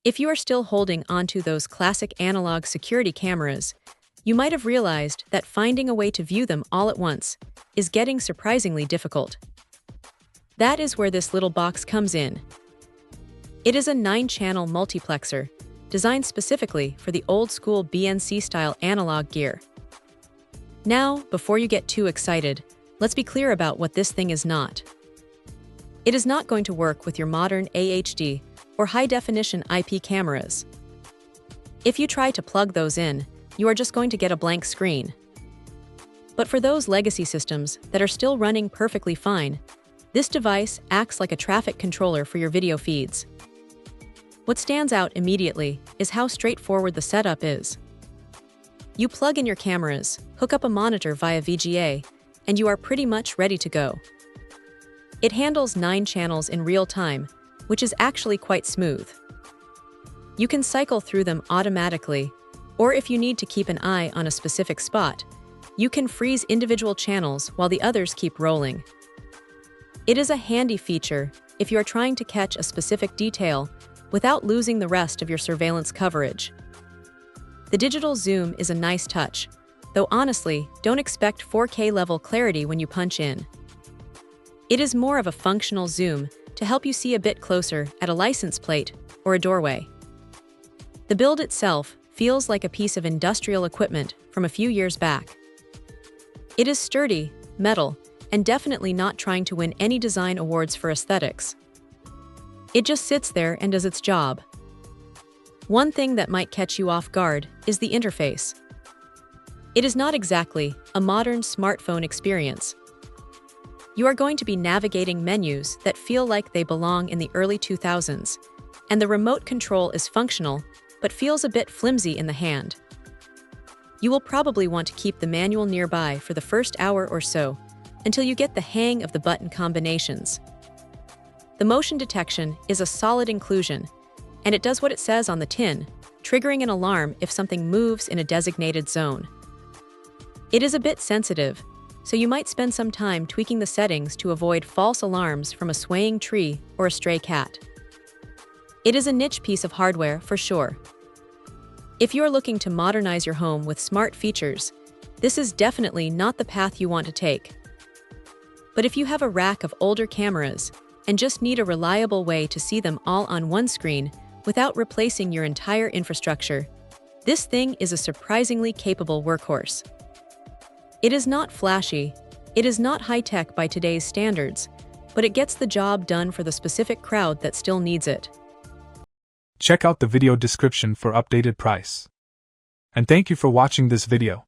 If you are still holding onto those classic analog security cameras, you might have realized that finding a way to view them all at once is getting surprisingly difficult. That is where this little box comes in. It is a 9-channel multiplexer, designed specifically for the old-school BNC-style analog gear. Now, before you get too excited, let's be clear about what this thing is not. It is not going to work with your modern AHD or high-definition IP cameras. If you try to plug those in, you are just going to get a blank screen. But for those legacy systems that are still running perfectly fine, this device acts like a traffic controller for your video feeds. What stands out immediately is how straightforward the setup is. You plug in your cameras, hook up a monitor via VGA, and you are pretty much ready to go. It handles 9 channels in real time, which is actually quite smooth. You can cycle through them automatically, or if you need to keep an eye on a specific spot, you can freeze individual channels while the others keep rolling. It is a handy feature if you are trying to catch a specific detail without losing the rest of your surveillance coverage. The digital zoom is a nice touch, though honestly, don't expect 4K level clarity when you punch in. It is more of a functional zoom to help you see a bit closer at a license plate or a doorway. The build itself feels like a piece of industrial equipment from a few years back. It is sturdy, metal, and definitely not trying to win any design awards for aesthetics. It just sits there and does its job. One thing that might catch you off guard is the interface. It is not exactly a modern smartphone experience. You are going to be navigating menus that feel like they belong in the early 2000s, and the remote control is functional but feels a bit flimsy in the hand. You will probably want to keep the manual nearby for the first hour or so, until you get the hang of the button combinations. The motion detection is a solid inclusion, and it does what it says on the tin, triggering an alarm if something moves in a designated zone. It is a bit sensitive, so you might spend some time tweaking the settings to avoid false alarms from a swaying tree or a stray cat. It is a niche piece of hardware for sure. If you are looking to modernize your home with smart features, this is definitely not the path you want to take. But if you have a rack of older cameras and just need a reliable way to see them all on one screen without replacing your entire infrastructure, this thing is a surprisingly capable workhorse. It is not flashy, it is not high-tech by today's standards, but it gets the job done for the specific crowd that still needs it. Check out the video description for updated price. And thank you for watching this video.